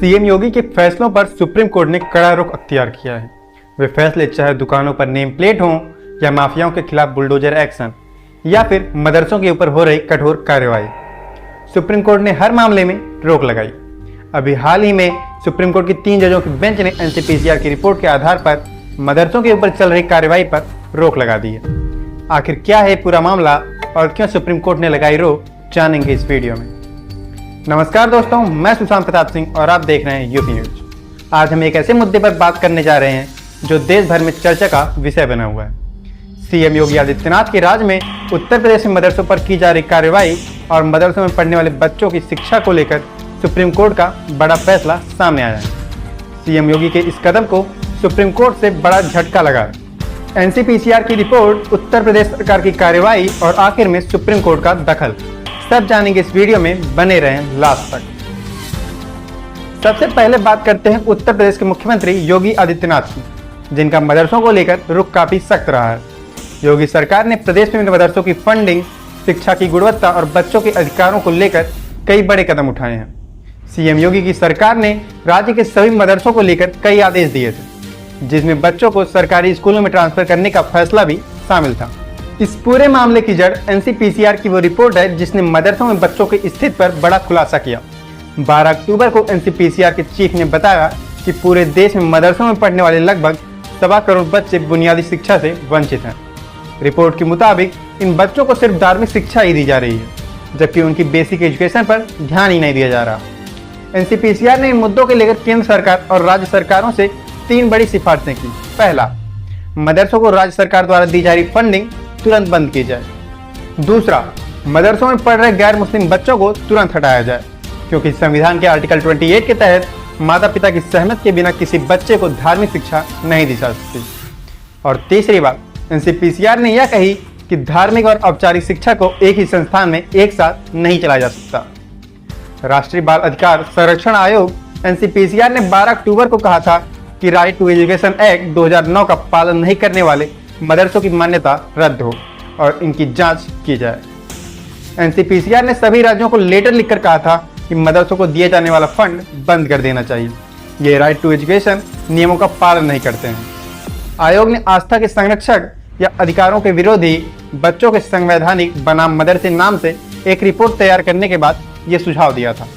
CM योगी के फैसलों पर सुप्रीम कोर्ट ने कड़ा रुख अख्तियार किया है। वे फैसले चाहे दुकानों पर नेम प्लेट हों या माफियाओं के खिलाफ बुलडोजर एक्शन या फिर मदरसों के ऊपर हो रही कठोर कार्रवाई, सुप्रीम कोर्ट ने हर मामले में रोक लगाई। अभी हाल ही में सुप्रीम कोर्ट की 3 जजों की बेंच ने एनसीपीसीआर की रिपोर्ट के आधार पर मदरसों के ऊपर चल रही कार्रवाई पर रोक लगा दी है। आखिर क्या है पूरा मामला और क्यों सुप्रीम कोर्ट ने लगाई रोक, जानेंगे इस वीडियो में। नमस्कार दोस्तों, मैं सुशांत प्रताप सिंह और आप देख रहे हैं यूपी न्यूज। आज हम एक ऐसे मुद्दे पर बात करने जा रहे हैं जो देश भर में चर्चा का विषय बना हुआ है। सीएम योगी आदित्यनाथ के राज में उत्तर प्रदेश में मदरसों पर की जा रही कार्रवाई और मदरसों में पढ़ने वाले बच्चों की शिक्षा को लेकर सुप्रीम कोर्ट का बड़ा फैसला सामने आया है। सीएम योगी के इस कदम को सुप्रीम कोर्ट से बड़ा झटका लगा है। एनसीपीसीआर की रिपोर्ट, उत्तर प्रदेश सरकार की कार्रवाई और आखिर में सुप्रीम कोर्ट का दखल, सब जानेंगे इस वीडियो में, बने रहें लास्ट तक। सबसे पहले बात करते हैं उत्तर प्रदेश के मुख्यमंत्री योगी आदित्यनाथ की, जिनका मदरसों को लेकर रुख काफी सख्त रहा है। योगी सरकार ने प्रदेश में मदरसों की फंडिंग, शिक्षा की गुणवत्ता और बच्चों के अधिकारों को लेकर कई बड़े कदम उठाए हैं। सीएम योगी की सरकार ने राज्य के सभी मदरसों को लेकर कई आदेश दिए थे, जिसमें बच्चों को सरकारी स्कूलों में ट्रांसफर करने का फैसला भी शामिल था। इस पूरे मामले की जड़ एनसीपीसीआर की वो रिपोर्ट है जिसने मदरसों में बच्चों की स्थिति पर बड़ा खुलासा किया। 12 अक्टूबर को एनसीपीसीआर के चीफ ने बताया कि पूरे देश में मदरसों में पढ़ने वाले लगभग 1.25 करोड़ बच्चे बुनियादी शिक्षा से वंचित हैं। रिपोर्ट के मुताबिक इन बच्चों को सिर्फ धार्मिक शिक्षा ही दी जा रही है, जबकि उनकी बेसिक एजुकेशन पर ध्यान ही नहीं दिया जा रहा। एनसीपीसीआर ने इन मुद्दों के लेकर केंद्र सरकार और राज्य सरकारों से 3 बड़ी सिफारिशें की। पहला, मदरसों को राज्य सरकार द्वारा दी जा रही फंडिंग तुरंत बंद की जाए। दूसरा, मदरसों में पढ़ रहे गैर मुस्लिम बच्चों को तुरंत हटाया जाए, क्योंकि संविधान के आर्टिकल 28 के तहत माता पिता की सहमति के बिना किसी बच्चे को धार्मिक शिक्षा नहीं दी जा सकती। और तीसरी बात, एनसीपीसीआर ने यह कही कि धार्मिक और औपचारिक शिक्षा को एक ही संस्थान में एक साथ नहीं चलाया जा सकता। राष्ट्रीय बाल अधिकार संरक्षण आयोग एनसीपीसीआर ने 12 अक्टूबर को कहा था कि राइट टू एजुकेशन एक्ट 2009 का पालन नहीं करने वाले मदरसों की मान्यता रद्द हो और इनकी जांच की जाए। एनसीपीसीआर ने सभी राज्यों को लेटर लिखकर कहा था कि मदरसों को दिए जाने वाला फंड बंद कर देना चाहिए। ये राइट टू एजुकेशन नियमों का पालन नहीं करते हैं। आयोग ने आस्था के संरक्षक या अधिकारों के विरोधी बच्चों के संवैधानिक बनाम मदरसे नाम से एक रिपोर्ट तैयार करने के बाद ये सुझाव दिया था।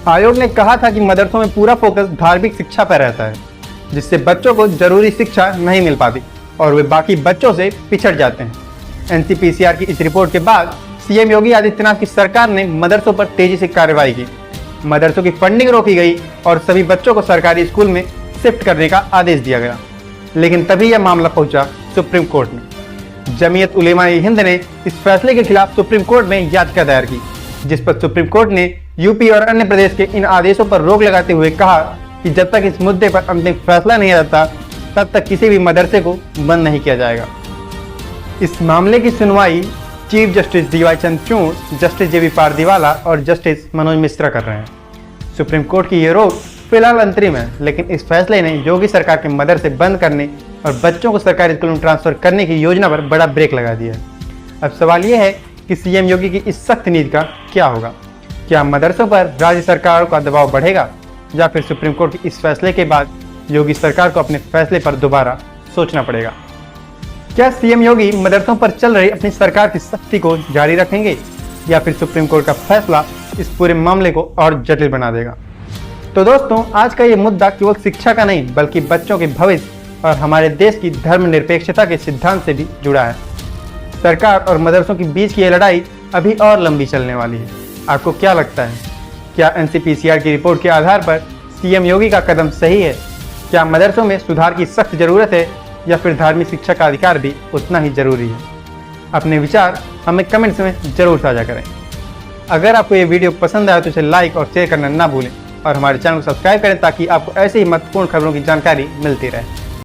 आयोग ने कहा था कि मदरसों में पूरा फोकस धार्मिक शिक्षा पर रहता है, जिससे बच्चों को जरूरी शिक्षा नहीं मिल पाती और वे बाकी बच्चों से पिछड़ जाते हैं। एनसीपीसीआर की इस रिपोर्ट के बाद सीएम योगी आदित्यनाथ की सरकार ने मदरसों पर तेजी से कार्रवाई की। मदरसों की फंडिंग रोकी गई और सभी बच्चों को सरकारी स्कूल में शिफ्ट करने का आदेश दिया गया। लेकिन तभी यह मामला पहुंचा सुप्रीम कोर्ट में। जमीयत उलेमा-ए-हिंद ने इस फैसले के खिलाफ सुप्रीम कोर्ट में याचिका दायर की, जिस पर सुप्रीम कोर्ट ने यूपी और अन्य प्रदेश के इन आदेशों पर रोक लगाते हुए कहा कि जब तक इस मुद्दे पर अंतिम फैसला नहीं आता तब तक किसी भी मदरसे को बंद नहीं किया जाएगा। इस मामले की सुनवाई chief justice D Y Chandrachud, justice J B Pardiwala और जस्टिस मनोज मिश्रा कर रहे हैं। सुप्रीम कोर्ट की ये रोक फिलहाल अंतरिम है, लेकिन इस फैसले ने योगी सरकार के मदरसे बंद करने और बच्चों को सरकारी स्कूलों में ट्रांसफर करने की योजना पर बड़ा ब्रेक लगा दिया है। अब सवाल यह है कि सीएम योगी की इस सख्त नीति का क्या होगा। क्या मदरसों पर राज्य सरकारों का दबाव बढ़ेगा या फिर सुप्रीम कोर्ट के इस फैसले के बाद योगी सरकार को अपने फैसले पर दोबारा सोचना पड़ेगा। क्या सीएम योगी मदरसों पर चल रही अपनी सरकार की सख्ती को जारी रखेंगे या फिर सुप्रीम कोर्ट का फैसला इस पूरे मामले को और जटिल बना देगा। तो दोस्तों, आज का ये मुद्दा केवल शिक्षा का नहीं बल्कि बच्चों के भविष्य और हमारे देश की धर्मनिरपेक्षता के सिद्धांत से भी जुड़ा है। सरकार और मदरसों के बीच की ये लड़ाई अभी और लंबी चलने वाली है। आपको क्या लगता है? क्या एनसीपीसीआर की रिपोर्ट के आधार पर सीएम योगी का कदम सही है? क्या मदरसों में सुधार की सख्त जरूरत है या फिर धार्मिक शिक्षा का अधिकार भी उतना ही जरूरी है? अपने विचार हमें कमेंट्स में जरूर साझा करें। अगर आपको ये वीडियो पसंद आया तो इसे लाइक और शेयर करना ना भूलें और हमारे चैनल को सब्सक्राइब करें ताकि आपको ऐसे ही महत्वपूर्ण खबरों की जानकारी मिलती रहे।